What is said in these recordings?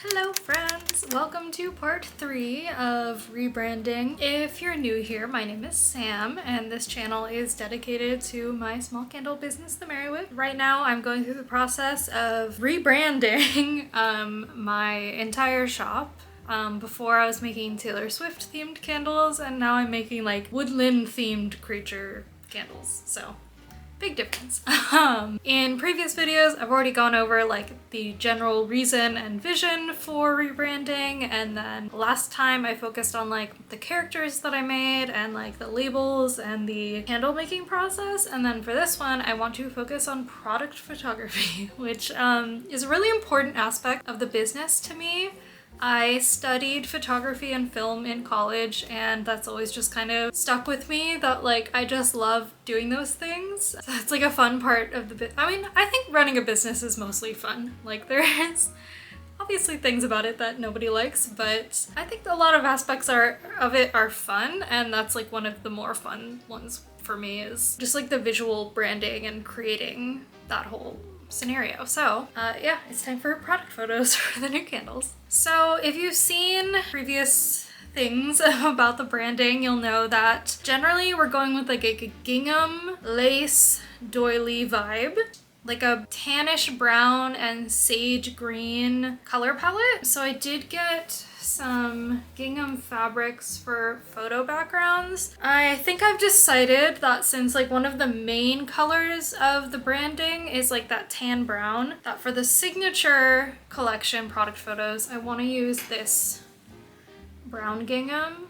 Hello friends! Welcome to part 3 of rebranding. If you're new here, my name is Sam and this channel is dedicated to my small candle business, the Merry Wick. Right now I'm going through the process of rebranding my entire shop. Before I was making Taylor Swift themed candles and now I'm making like woodland themed creature candles. So big difference. In previous videos, I've already gone over like the general reason and vision for rebranding, and then last time I focused on like the characters that I made and like the labels and the candle making process. And then for this one, I want to focus on product photography, which is a really important aspect of the business to me. I studied photography and film in college, and that's always just kind of stuck with me that like I just love doing those things. So it's like a fun part of the I mean, I think running a business is mostly fun. Like there's obviously things about it that nobody likes, but I think a lot of aspects of it are fun, and that's like one of the more fun ones for me is just like the visual branding and creating that whole scenario. So yeah, it's time for product photos for the new candles. So if you've seen previous things about the branding, you'll know that generally we're going with like a gingham lace doily vibe, like a tannish brown and sage green color palette. So I did get some gingham fabrics for photo backgrounds. I think I've decided that since like one of the main colors of the branding is like that tan brown, that for the signature collection product photos, I want to use this brown gingham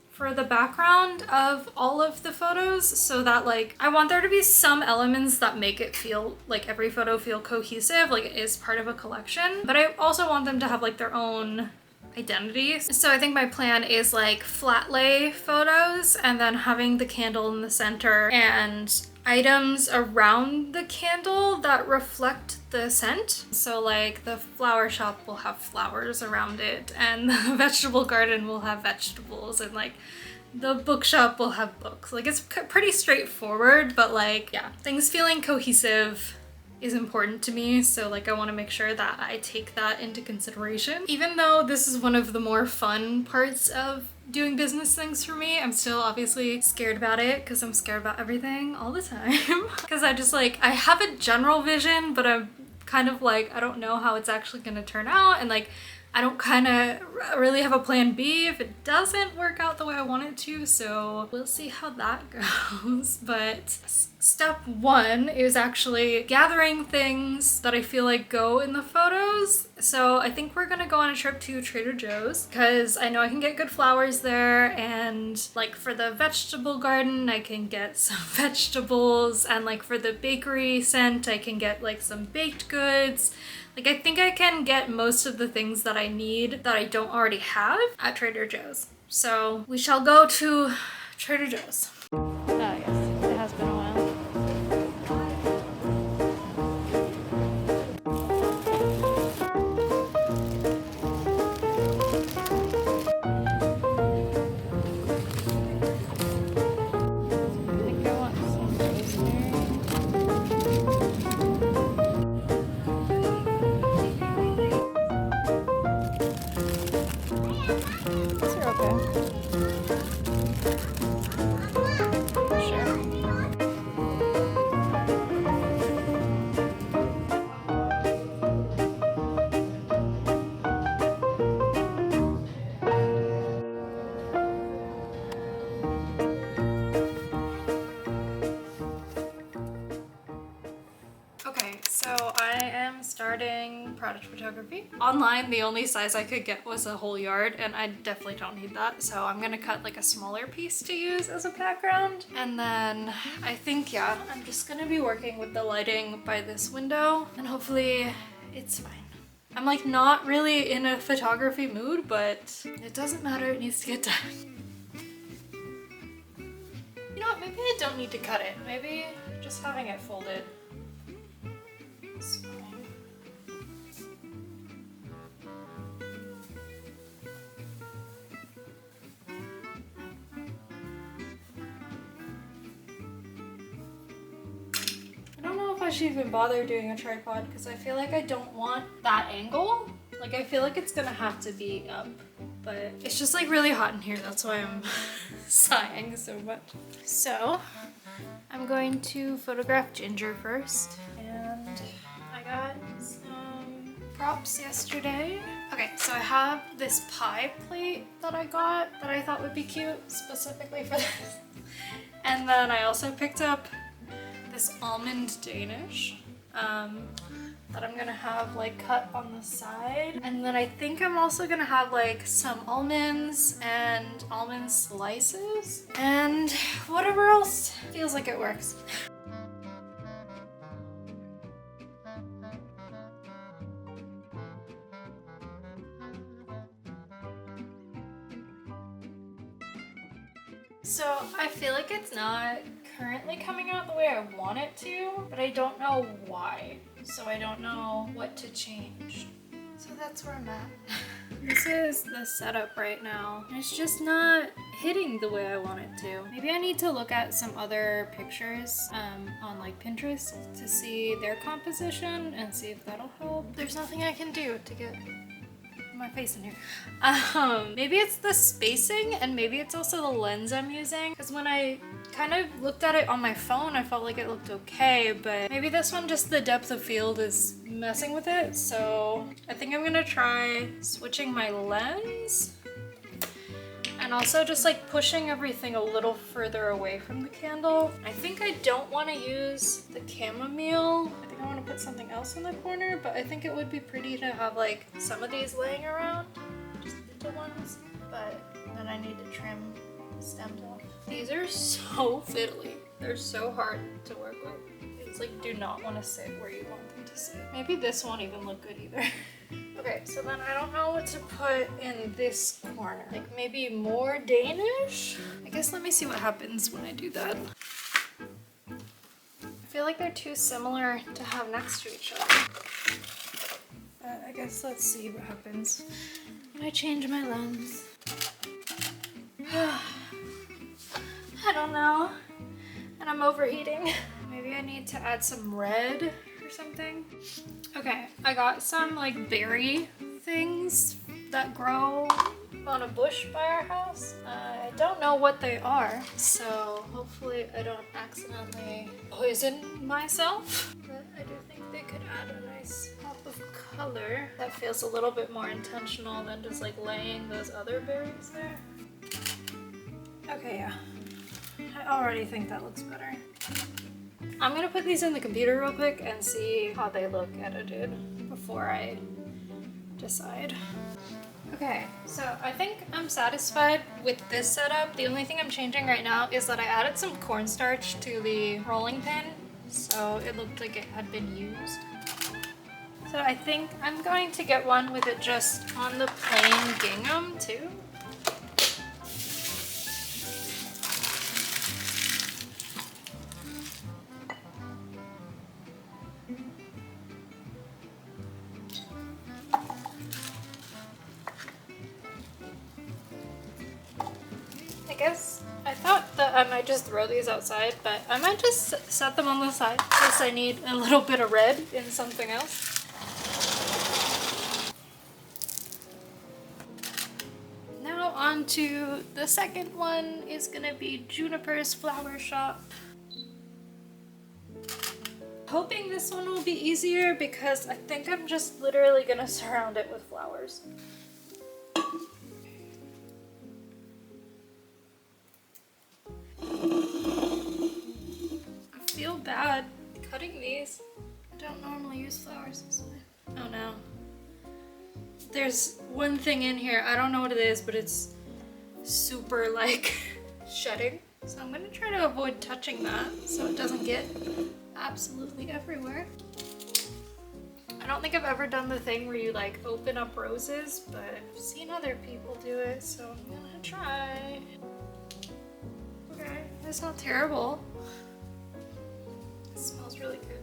for the background of all of the photos, so that like I want there to be some elements that make it feel like every photo feel cohesive, like it is part of a collection, but I also want them to have like their own identities. So I think my plan is like flat lay photos and then having the candle in the center and items around the candle that reflect the scent. So like the flower shop will have flowers around it, and the vegetable garden will have vegetables, and like the bookshop will have books. Like it's pretty straightforward, but like yeah, things feeling cohesive is important to me, so like I want to make sure that I take that into consideration. Even though this is one of the more fun parts of doing business things for me, I'm still obviously scared about it because I'm scared about everything all the time. Because I just like, I have a general vision, but I'm kind of like, I don't know how it's actually gonna turn out, and like I don't kind of really have a plan B if it doesn't work out the way I want it to, so we'll see how that goes. But step one is actually gathering things that I feel like go in the photos. So I think we're gonna go on a trip to Trader Joe's because I know I can get good flowers there, and like for the vegetable garden I can get some vegetables, and like for the bakery scent I can get like some baked goods. Like I think I can get most of the things that I need that I don't already have at Trader Joe's. So we shall go to Trader Joe's. Oh yes, it has been a while. So I am starting product photography. Online, the only size I could get was a whole yard, and I definitely don't need that. So I'm gonna cut like a smaller piece to use as a background. And then I think, yeah, I'm just gonna be working with the lighting by this window, and hopefully it's fine. I'm like not really in a photography mood, but it doesn't matter, it needs to get done. You know what, maybe I don't need to cut it. Maybe just having it folded. I should even bother doing a tripod because I feel like I don't want that angle. Like I feel like it's gonna have to be up, but it's just like really hot in here. That's why I'm sighing so much. So I'm going to photograph Ginger first, and I got some props yesterday. Okay, so I have this pie plate that I got that I thought would be cute specifically for this. And then I also picked up this almond Danish that I'm gonna have like cut on the side. And then I think I'm also gonna have like some almonds and almond slices and whatever else feels like it works. So I feel like it's not currently coming out the way I want it to, but I don't know why. So I don't know what to change. So that's where I'm at. This is the setup right now. It's just not hitting the way I want it to. Maybe I need to look at some other pictures on like Pinterest to see their composition and see if that'll help. There's nothing I can do to get my face in here. Maybe it's the spacing and maybe it's also the lens I'm using, because when I kind of looked at it on my phone I felt like it looked okay, but maybe this one, just the depth of field is messing with it. So I think I'm gonna try switching my lens and also just like pushing everything a little further away from the candle. I think I don't want to use the chamomile. I think I want to put something else in the corner, but I think it would be pretty to have like some of these laying around, just little ones, but then I need to trim the stems off. These are so fiddly. They're so hard to work with. It's like do not want to sit where you want them to sit. Maybe this won't even look good either. Okay, so then I don't know what to put in this corner. Like maybe more Danish? I guess let me see what happens when I do that. I feel like they're too similar to have next to each other. But I guess let's see what happens when I change my lens. I don't know. And I'm overheating. Maybe I need to add some red or something. Okay, I got some like berry things that grow on a bush by our house. I don't know what they are, so hopefully I don't accidentally poison myself. But I do think they could add a nice pop of color that feels a little bit more intentional than just like laying those other berries there. Okay, yeah. I already think that looks better. I'm gonna put these in the computer real quick and see how they look edited before I decide. Okay, so I think I'm satisfied with this setup. The only thing I'm changing right now is that I added some cornstarch to the rolling pin, so it looked like it had been used. So I think I'm going to get one with it just on the plain gingham too. I guess I thought that I might just throw these outside, but I might just set them on the side in case I need a little bit of red in something else. Now on to the second one is gonna be Juniper's Flower Shop. Hoping this one will be easier because I think I'm just literally gonna surround it with flowers. I feel bad cutting these. I don't normally use flowers this way. Oh no. There's one thing in here, I don't know what it is, but it's super like shedding. So I'm gonna try to avoid touching that so it doesn't get absolutely everywhere. I don't think I've ever done the thing where you like open up roses, but I've seen other people do it, so I'm gonna try. Okay, it's not terrible. It smells really good.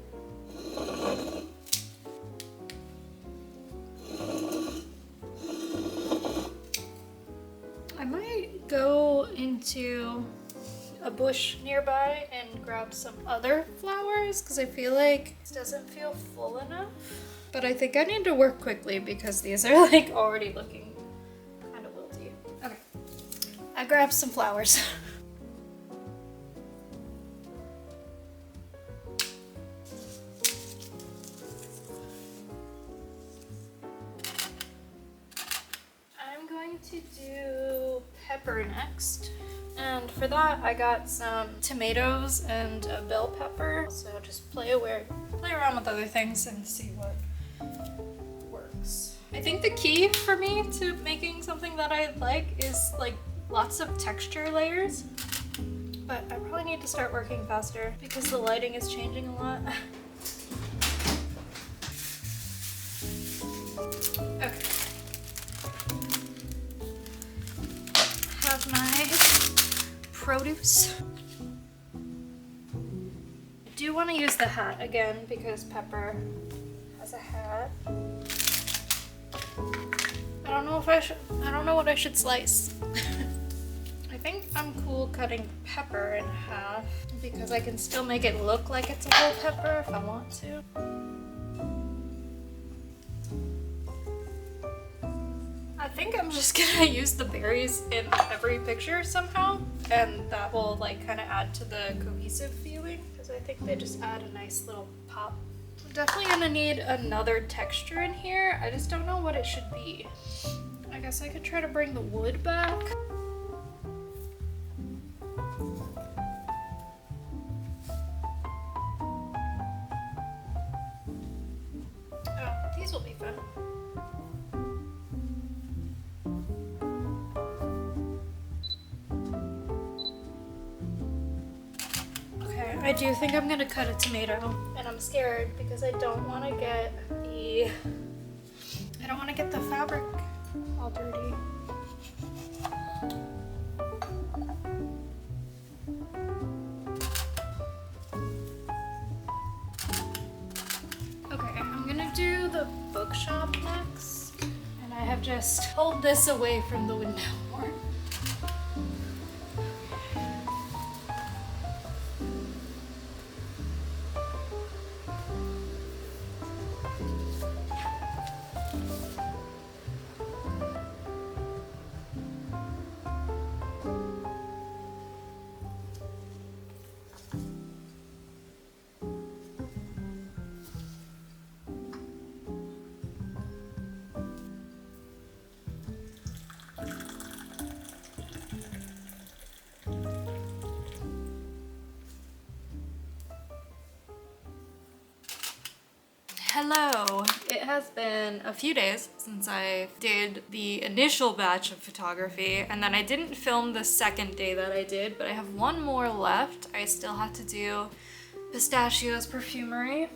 I might go into a bush nearby and grab some other flowers because I feel like this doesn't feel full enough. But I think I need to work quickly because these are like already looking kind of wilty. Okay, I grabbed some flowers. I'm going to do pepper next. And for that, I got some tomatoes and a bell pepper. So just play around with other things and see what works. I think the key for me to making something that I like is like lots of texture layers. But I probably need to start working faster because the lighting is changing a lot. Okay. Have my produce. I do want to use the hat again because Pepper has a hat. I don't know what I should slice. I think I'm cool cutting Pepper in half because I can still make it look like it's a whole pepper if I want to. I think I'm just gonna use the berries in every picture somehow, and that will like kind of add to the cohesive feeling because I think they just add a nice little pop. I'm definitely gonna need another texture in here. I just don't know what it should be. I guess I could try to bring the wood back. Oh, these will be fun. I do think I'm gonna cut a tomato, and I'm scared because I don't want to get the fabric all dirty. Okay, I'm gonna do the bookshop next, and I have just pulled this away from the window more. Hello! It has been a few days since I did the initial batch of photography, and then I didn't film the second day that I did, but I have one more left. I still have to do Pistachio's perfumery.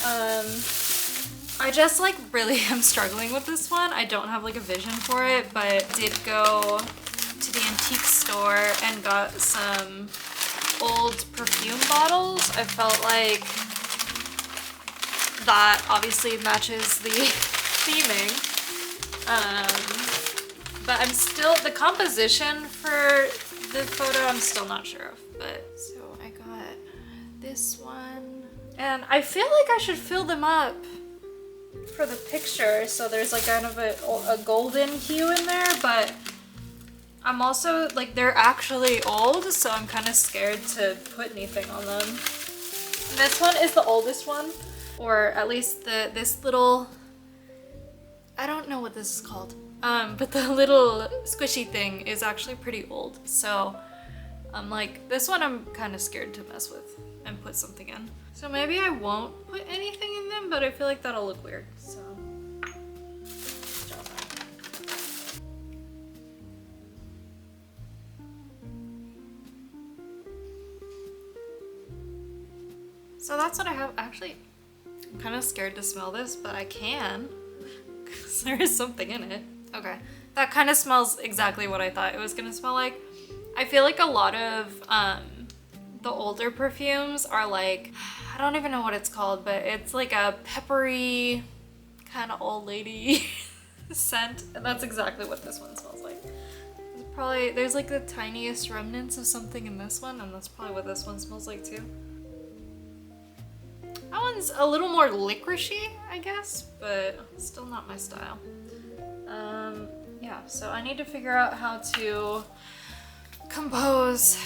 I just like really am struggling with this one. I don't have like a vision for it, but did go to the antique store and got some old perfume bottles. I felt like that obviously matches the theming. But I'm still, the composition for the photo I'm still not sure of. But so I got this one. And I feel like I should fill them up for the picture so there's like kind of a golden hue in there, but I'm also like, they're actually old, so I'm kind of scared to put anything on them. And this one is the oldest one. Or at least this little, I don't know what this is called, but the little squishy thing is actually pretty old. So I'm like, this one I'm kind of scared to mess with and put something in. So maybe I won't put anything in them, but I feel like that'll look weird, so. So that's what I have. Actually, I'm kind of scared to smell this, but I can, because there is something in it. Okay, that kind of smells exactly what I thought it was gonna smell like. I feel like a lot of the older perfumes are like, I don't even know what it's called, but it's like a peppery kind of old lady scent, and that's exactly what this one smells like. There's like the tiniest remnants of something in this one, and that's probably what this one smells like too. That one's a little more licoricey, I guess, but still not my style. Yeah, so I need to figure out how to compose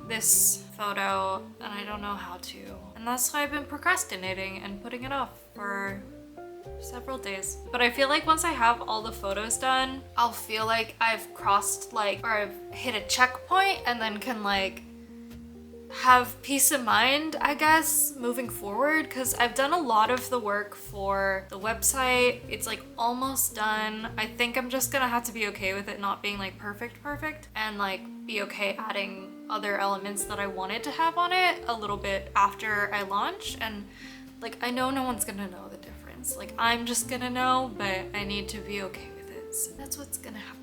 this photo, and I don't know how to. And that's why I've been procrastinating and putting it off for several days. But I feel like once I have all the photos done, I'll feel like I've crossed or I've hit a checkpoint, and then can like have peace of mind, I guess, moving forward, because I've done a lot of the work for the website. It's like almost done. I think I'm just gonna have to be okay with it not being like perfect, and like be okay adding other elements that I wanted to have on it a little bit after I launch. And like, I know no one's gonna know the difference. Like, I'm just gonna know, but I need to be okay with it. So that's what's gonna happen.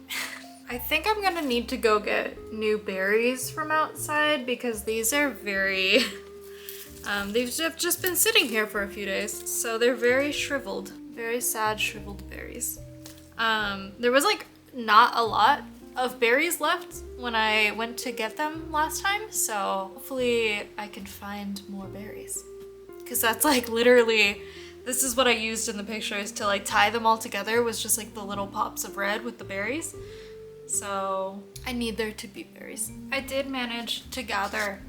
I think I'm gonna need to go get new berries from outside, because these are very, they've just been sitting here for a few days. So they're very shriveled, very sad shriveled berries. There was like not a lot of berries left when I went to get them last time. So hopefully I can find more berries, because that's like literally, this is what I used in the pictures to like tie them all together, was just like the little pops of red with the berries. So I need there to be berries. I did manage to gather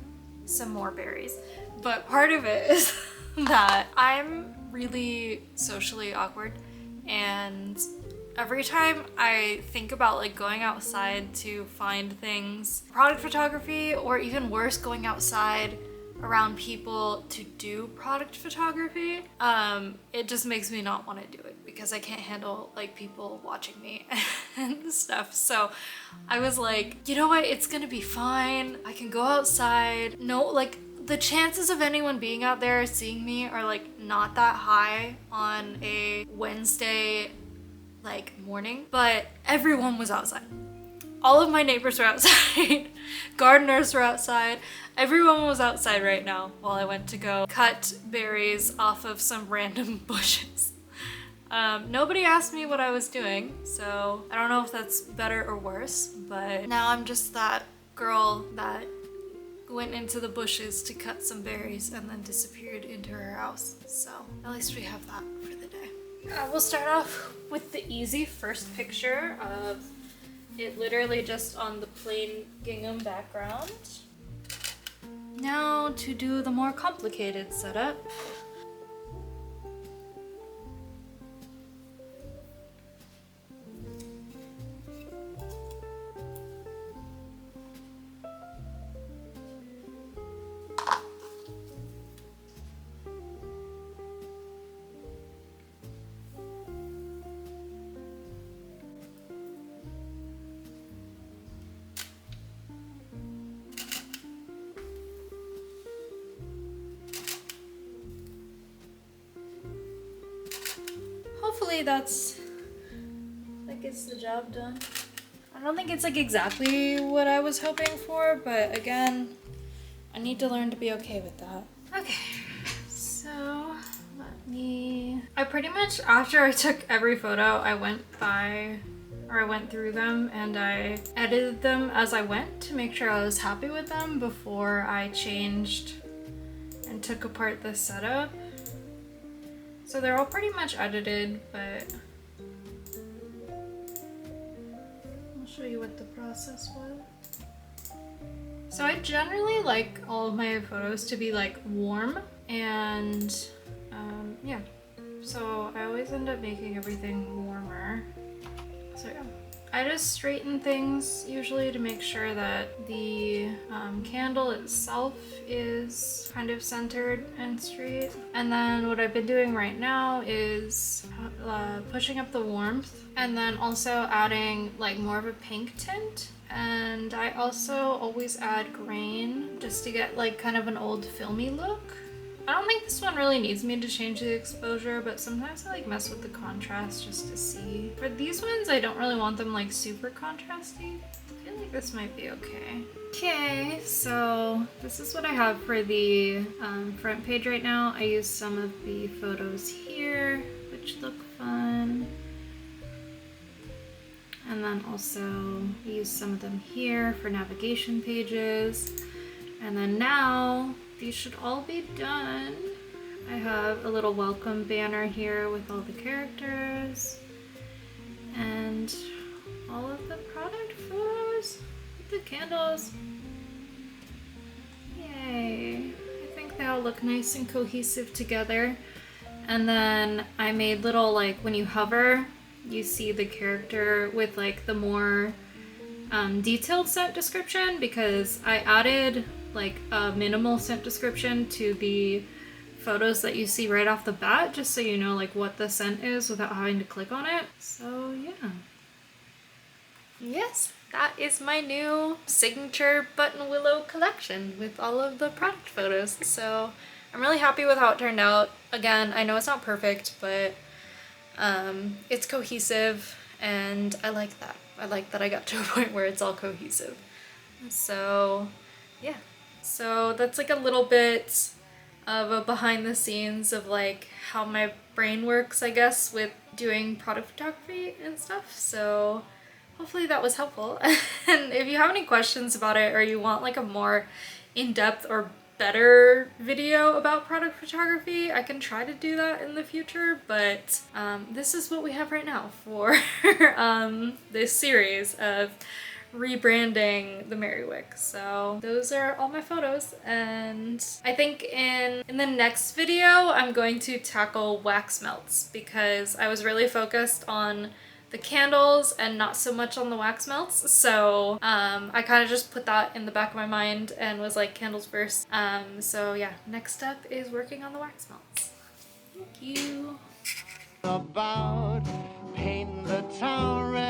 some more berries, but part of it is that I'm really socially awkward, and every time I think about like going outside to find things, product photography, or even worse, going outside around people to do product photography, it just makes me not want to do it, because I can't handle like people watching me and stuff. So I was like, you know what, it's gonna be fine. I can go outside. No, like the chances of anyone being out there seeing me are like not that high on a Wednesday like morning, but everyone was outside. All of my neighbors were outside, gardeners were outside, everyone was outside right now while I went to go cut berries off of some random bushes. Nobody asked me what I was doing, so I don't know if that's better or worse, but now I'm just that girl that went into the bushes to cut some berries and then disappeared into her house. So at least we have that for the day. We'll start off with the easy first picture of it literally just on the plain gingham background. Now to do the more complicated setup. Hopefully that gets the job done. I don't think it's like exactly what I was hoping for, but again, I need to learn to be okay with that. Okay, so I pretty much, after I took every photo, I went through them and I edited them as I went to make sure I was happy with them before I changed and took apart the setup. So they're all pretty much edited, but I'll show you what the process was. So I generally like all of my photos to be like warm, and yeah. So I always end up making everything warmer. So yeah. I just straighten things usually to make sure that the candle itself is kind of centered and straight. And then what I've been doing right now is pushing up the warmth, and then also adding like more of a pink tint. And I also always add grain just to get like kind of an old filmy look. I don't think this one really needs me to change the exposure, but sometimes I like mess with the contrast just to see. For these ones, I don't really want them like super contrasty. I feel like this might be okay. Okay, so this is what I have for the front page right now. I used some of the photos here, which look fun. And then also use some of them here for navigation pages. And then now these should all be done. I have a little welcome banner here with all the characters and all of the product photos, the candles. Yay! I think they all look nice and cohesive together. And then I made little, like, when you hover, you see the character with like the more detailed scent description, because I added like a minimal scent description to the photos that you see right off the bat, just so you know like what the scent is without having to click on it. So yeah. Yes, that is my new signature button willow collection with all of the product photos. So I'm really happy with how it turned out. Again, I know it's not perfect, but it's cohesive, and I like that. I like that I got to a point where it's all cohesive. So yeah, so that's like a little bit of a behind the scenes of like how my brain works, I guess, with doing product photography and stuff. So hopefully that was helpful. And if you have any questions about it, or you want like a more in-depth or better video about product photography, I can try to do that in the future, but this is what we have right now for this series of rebranding the Merry Wick. So those are all my photos, and I think in the next video I'm going to tackle wax melts, because I was really focused on the candles and not so much on the wax melts. So I kind of just put that in the back of my mind and was like, candles first. So yeah, next step is working on the wax melts. Thank you. About painting the town red.